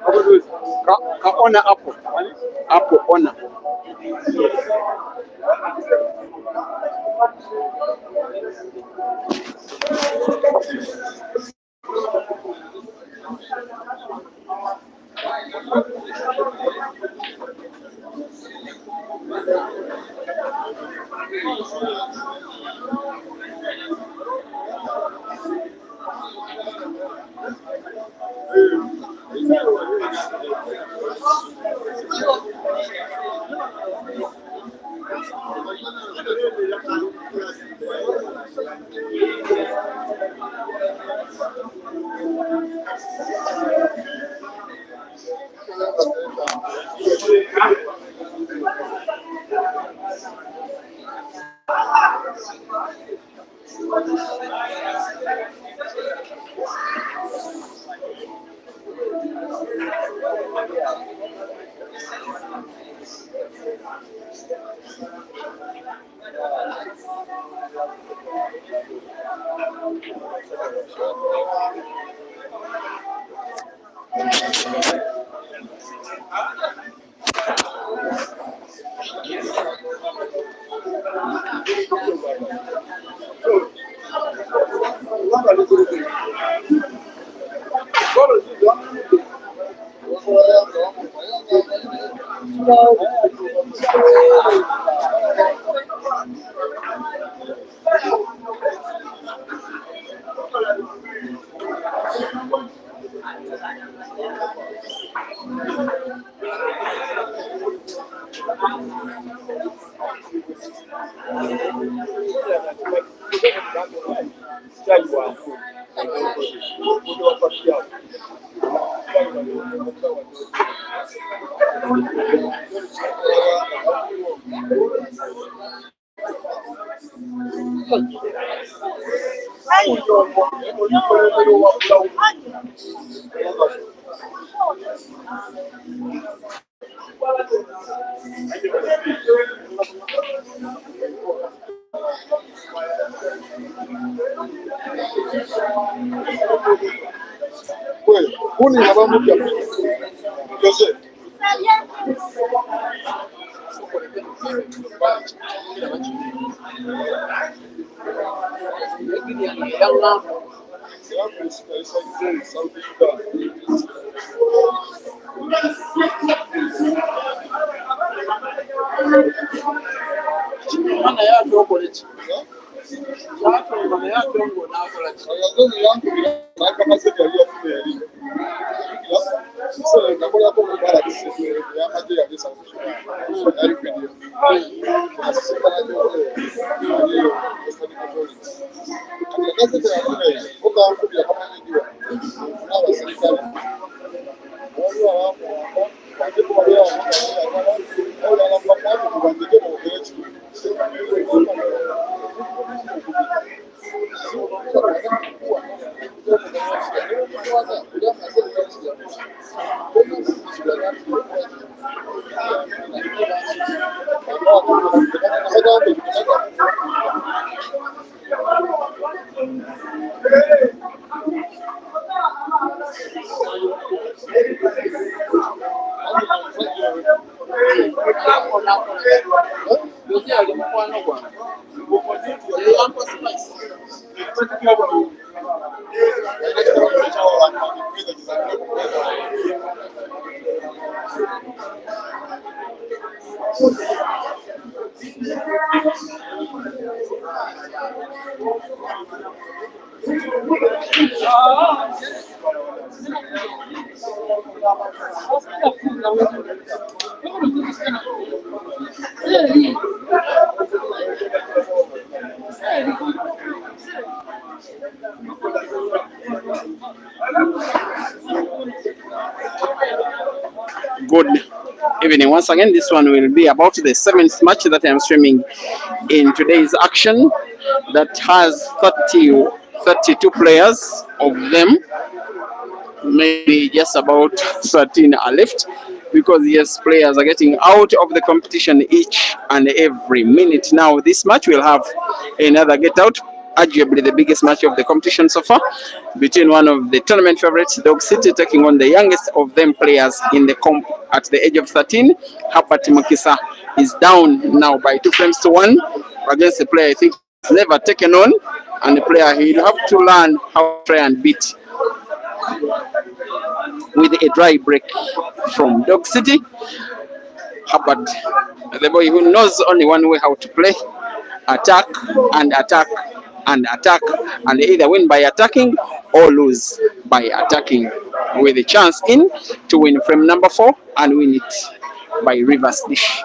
Honor apple. Apple honor. Good evening. Once again, this one will be about the 7th match that I'm streaming in today's action that has 32 players. Of them, maybe just about 13 are left because yes, players are getting out of the competition each and every minute. Now, this match will have another get out arguably the biggest match of the competition so far, between one of the tournament favorites, Dog City, taking on the youngest of them players in the comp at the age of 13. Herbert Mukisa is down now by 2-1 against a player I think he's never taken on, and a player he'll have to learn how to try and beat with a dry break from Dog City. Herbert, the boy who knows only one way how to play: attack and attack and attack, and either win by attacking or lose by attacking, with a chance in to win frame number 4 and win it by reverse dish.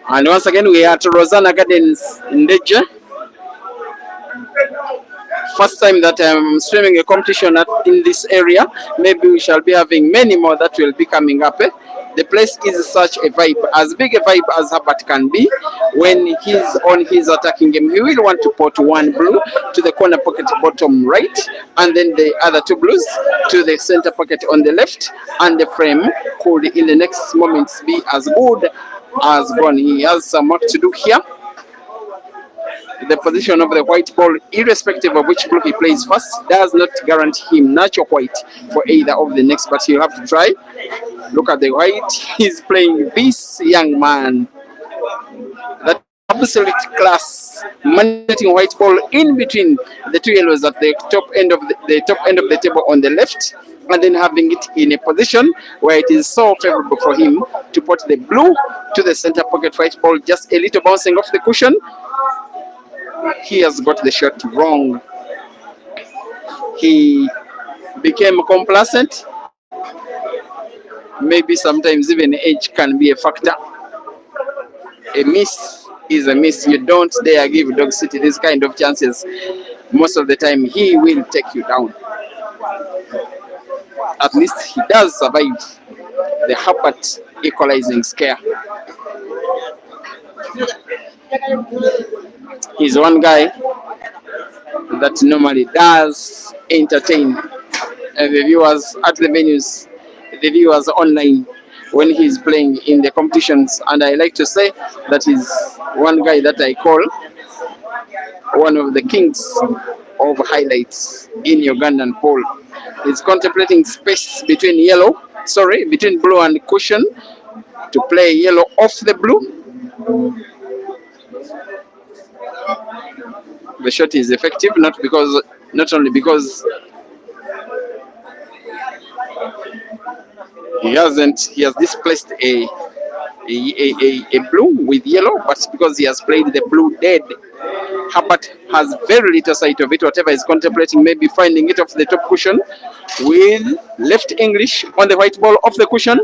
And once again, we are at Rosanna Gardens in Deja. First time that I'm swimming a competition in this area. Maybe we shall be having many more that will be coming up. The place is such a vibe, as big a vibe as Herbert can be. When he's on his attacking game, he will want to put one blue to the corner pocket bottom right, and then the other 2 blues to the center pocket on the left, and the frame could in the next moments be as good as gone. He has some work to do here. The position of the white ball, irrespective of which blue he plays first, does not guarantee him natural white for either of the next, but he'll have to try. Look at the white, he's playing this young man. That absolute class, manipulating white ball in between the 2 yellows at the top end of the top end of the table on the left, and then having it in a position where it is so favorable for him to put the blue to the center pocket white ball, just a little bouncing off the cushion. He has got the shot wrong. He became complacent. Maybe sometimes even age can be a factor. A miss is a miss. You don't dare give Dog City this kind of chances. Most of the time, he will take you down. At least he does survive the Herbert equalizing scare. He's one guy that normally does entertain the viewers at the venues, the viewers online when he's playing in the competitions. And I like to say that he's one guy that I call one of the kings of highlights in Ugandan pool. He's contemplating space between between blue and cushion to play yellow off the blue. The shot is effective, not only because he has displaced a blue with yellow, but because he has played the blue dead. Herbert has very little sight of it. Whatever he's contemplating, maybe finding it off the top cushion with left English on the white ball off the cushion.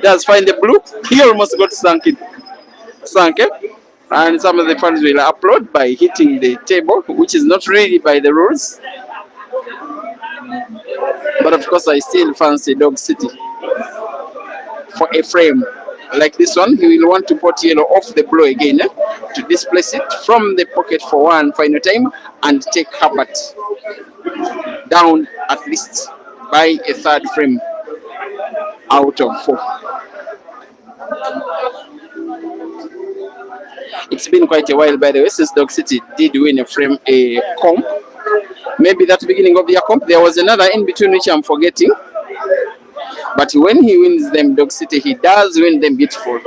Does find the blue. He almost got sunk. And some of the fans will applaud by hitting the table, which is not really by the rules. But of course, I still fancy Dog City for a frame like this one. He will want to put yellow off the blue again to displace it from the pocket for one final time and take Herbert down at least by a 3rd frame out of 4. It's been quite a while, by the way, since Dog City did win a comp. Maybe that beginning of the comp, there was another in between which I'm forgetting. But when he wins them, Dog City, he does win them beautiful.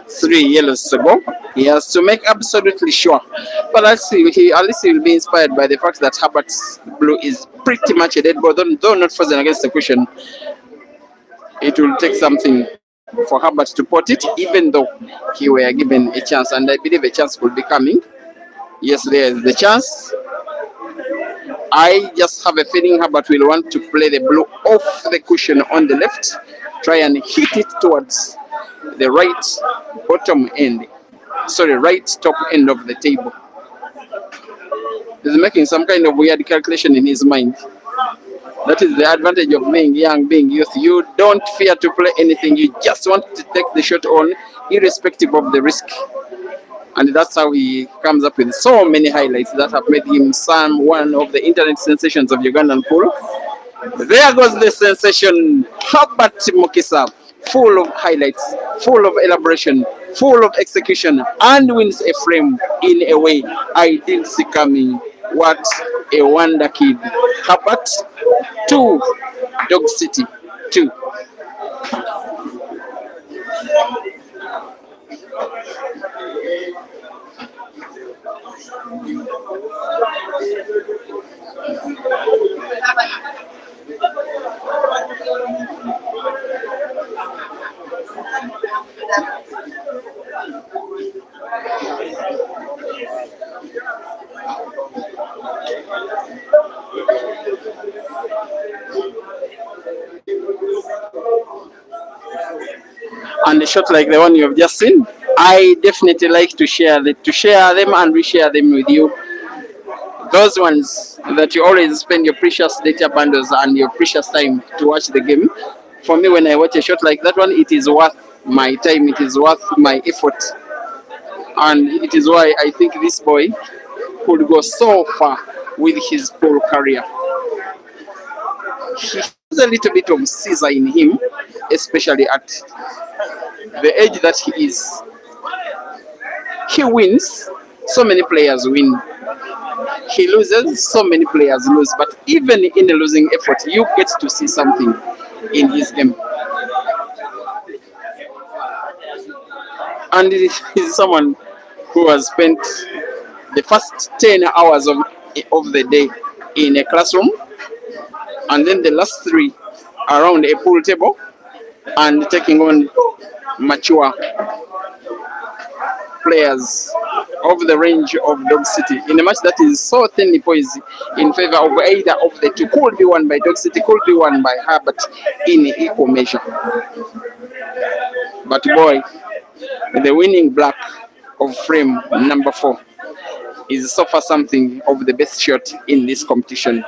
Three yellows to go. He has to make absolutely sure. But at least he will be inspired by the fact that Herbert's blue is pretty much a dead ball, though not frozen against the cushion. It will take something for Herbert to pot it, even though he were given a chance, and I believe a chance will be coming. Yes, there is the chance. I just have a feeling Herbert will want to play the blue off the cushion on the left, try and hit it towards the right top end of the table. He's making some kind of weird calculation in his mind. That is the advantage of being young, being youth. You don't fear to play anything. You just want to take the shot on, irrespective of the risk. And that's how he comes up with so many highlights that have made him one of the internet sensations of Ugandan pool. There goes the sensation, Herbert Mukisa, full of highlights, full of elaboration, full of execution, and wins a frame in a way I didn't see coming. What a wonder kid. Herbert 2, Dog City 2. And a shot like the one you have just seen, I definitely like to share them and reshare them with you. Those ones that you always spend your precious data bundles and your precious time to watch the game. For me, when I watch a shot like that one, it is worth my time, it is worth my effort. And it is why I think this boy could go so far with his pool career. He has a little bit of Caesar in him, especially at the age that he is. He wins, so many players win. He loses, so many players lose. But even in a losing effort, you get to see something in his game. And he's someone who has spent the first 10 hours of the day in a classroom, and then the last 3 around a pool table and taking on mature players of the range of Dog City in a match that is so thinly poised in favor of either of the two. Could be won by Dog City, could be won by Herbert in equal measure. But boy, the winning black of frame number 4 is so far something of the best shot in this competition.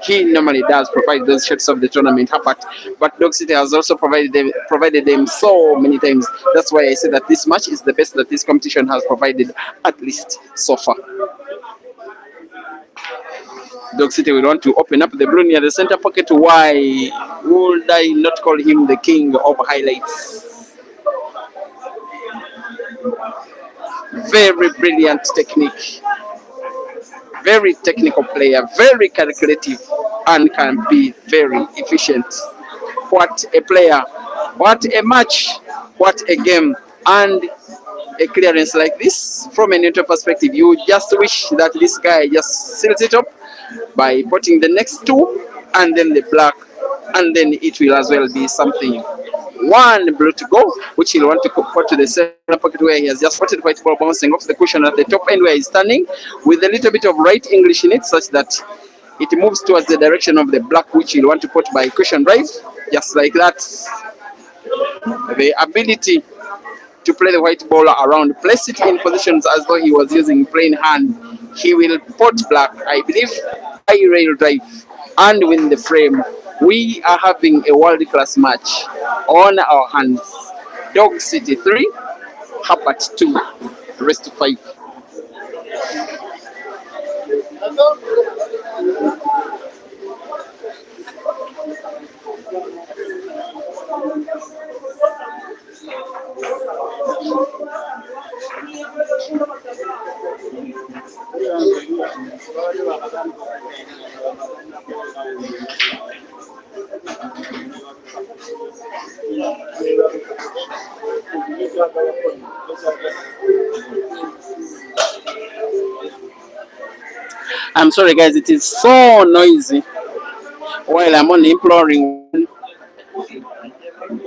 He normally does provide those shots of the tournament, Herbert, but Dog City has also provided them so many times. That's why I say that this match is the best that this competition has provided, at least so far. Dog City will want to open up the blue near the center pocket. Why would I not call him the king of highlights? Very brilliant technique. Very technical player, very calculative, and can be very efficient. What a player, what a match, what a game, and a clearance like this from a neutral perspective. You just wish that this guy just seals it up by putting the next 2 and then the black, and then it will as well be something. 1 blue to go, which he'll want to put to the center pocket where he has just spotted white ball bouncing off the cushion at the top end where he's standing, with a little bit of right English in it, such that it moves towards the direction of the black, which he'll want to put by cushion drive, just like that. The ability to play the white ball around, place it in positions as though he was using plain hand. He will put black, I believe, high rail drive and win the frame. We are having a world-class match on our hands. Dog City 3, Herbert 2, rest 5. I'm sorry guys, it is so noisy while I'm only imploring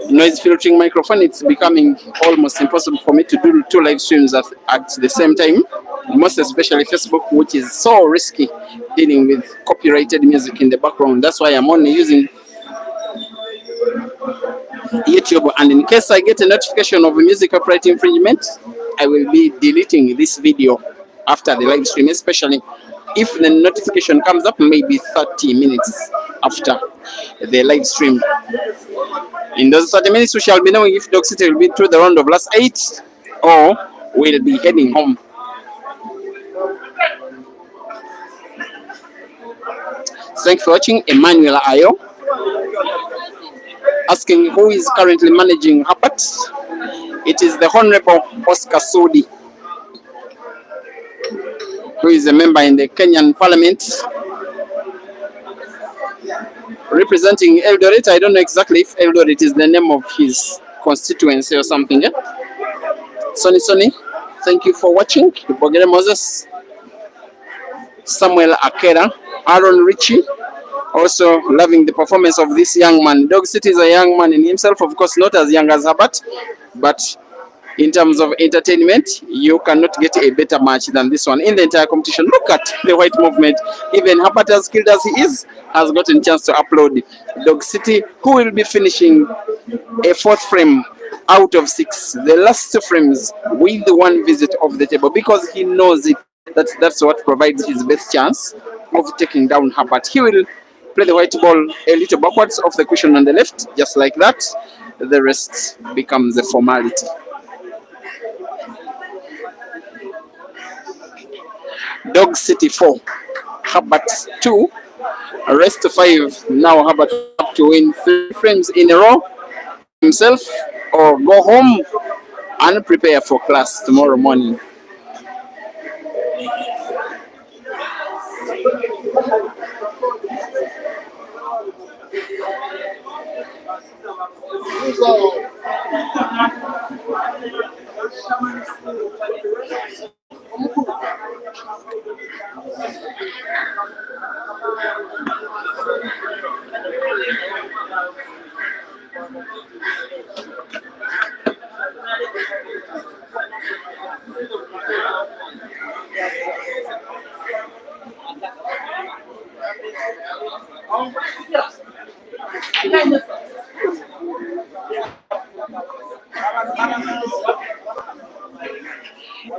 noise filtering microphone. It's becoming almost impossible for me to do 2 live streams at the same time, most especially Facebook, which is so risky dealing with copyrighted music in the background. That's why I'm only using YouTube, and in case I get a notification of a music copyright infringement, I will be deleting this video after the live stream, especially if the notification comes up maybe 30 minutes after the live stream. In those 30 minutes, we shall be knowing if Dog City will be through the round of last 8 or will be heading home. Thanks for watching. Emmanuel Ayo asking who is currently managing Herbert. It is the Honorable Oscar Sudi, who is a member in the Kenyan Parliament representing Eldoret. I don't know exactly if Eldoret is the name of his constituency or something. Sonny, thank you for watching. Bogere Moses, Samuel Akera, Aaron Ritchie, also loving the performance of this young man. Dog City is a young man in himself, of course, not as young as Herbert, but in terms of entertainment, you cannot get a better match than this one in the entire competition. Look at the white movement. Even Herbert, as skilled as he is, has gotten a chance to upload. Dog City, who will be finishing a 4th frame out of 6, the last 2 frames with the 1 visit of the table, because he knows it. That's what provides his best chance of taking down Herbert. He will play the white ball a little backwards off the cushion on the left, just like that. The rest becomes a formality. Dog City 4, Herbert 2, rest 5. Now Herbert have to win 3 frames in a row himself, or go home and prepare for class tomorrow morning.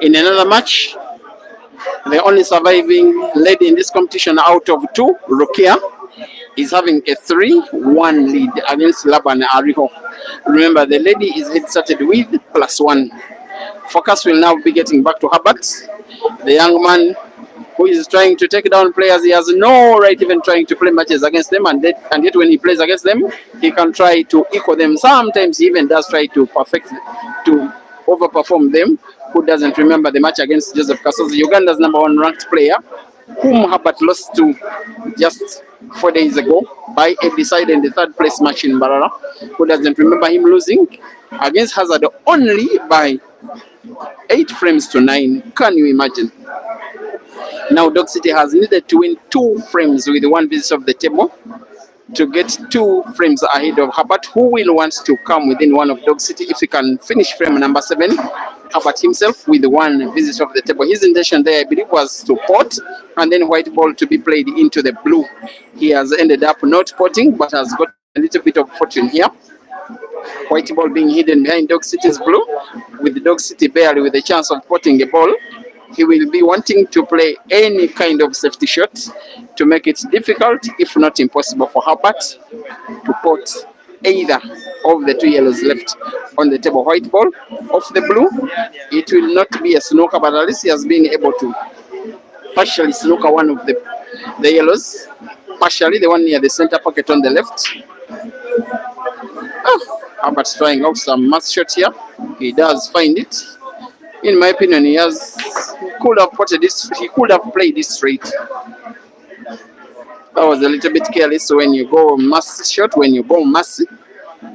In another match, the only surviving lady in this competition out of 2, Rukia, is having a 3-1 lead against Laban Ariho. Remember, the lady is head started with +1. Focus will now be getting back to Herbert, the young man who is trying to take down players. He has no right even trying to play matches against them, and yet when he plays against them, he can try to equal them. Sometimes he even does try to overperform them. Who doesn't remember the match against Joseph Kasozi, Uganda's #1 ranked player, whom Herbert lost to just 4 days ago by a decide in the 3rd place match in Mbarara? Who doesn't remember him losing against Hazard only by 8 frames to 9? Can you imagine? Now Dog City has needed to win 2 frames with 1 visit of the table to get 2 frames ahead of Herbert, who will want to come within 1 of Dog City if he can finish frame number 7. Herbert himself with 1 visit of the table. His intention there, I believe, was to pot and then white ball to be played into the blue. He has ended up not potting, but has got a little bit of fortune here. White ball being hidden behind Dog City's blue, with Dog City barely with a chance of potting a ball. He will be wanting to play any kind of safety shot to make it difficult, if not impossible, for Herbert to pot either of the 2 yellows left on the table. White ball off the blue. It will not be a snooker, but at least he has been able to partially snooker one of the yellows, partially the one near the center pocket on the left. Herbert's trying out some mass shots here. He does find it. In my opinion, he could have potted this. He could have played this straight. That was a little bit careless. When you go mass shot, when you go mass,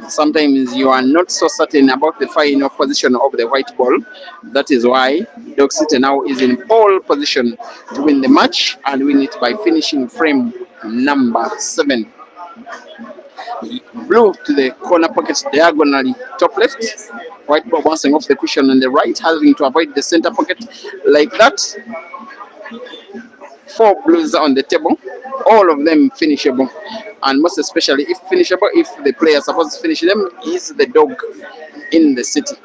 sometimes you are not so certain about the final position of the white ball. That is why Dog City now is in pole position to win the match and win it by finishing frame number 7. Blue to the corner pocket diagonally top left. White ball bouncing off the cushion on the right, having to avoid the center pocket like that. 4 blues on the table, all of them finishable, and most especially if finishable, if the player supposed to finish them is the dog in the city.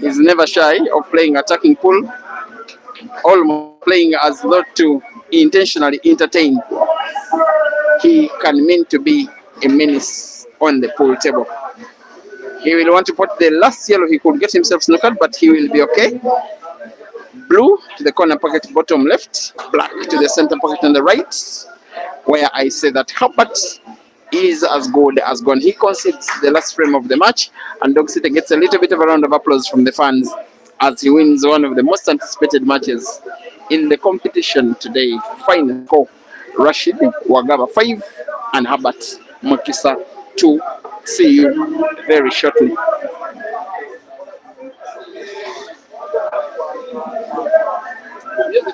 He's never shy of playing attacking pool. almost playing as though to intentionally entertain. He can mean to be a menace on the pool table. He will want to put the last yellow he could get himself snookered, but he will be okay. Blue to the corner pocket bottom left, black to the center pocket on the right, where I say that Herbert is as good as gone. He concedes the last frame of the match, and Dog City gets a little bit of a round of applause from the fans as he wins one of the most anticipated matches in the competition today. Final score: Rashid Wagaba 5 and Herbert Mukisa 2. See you very shortly. Yes,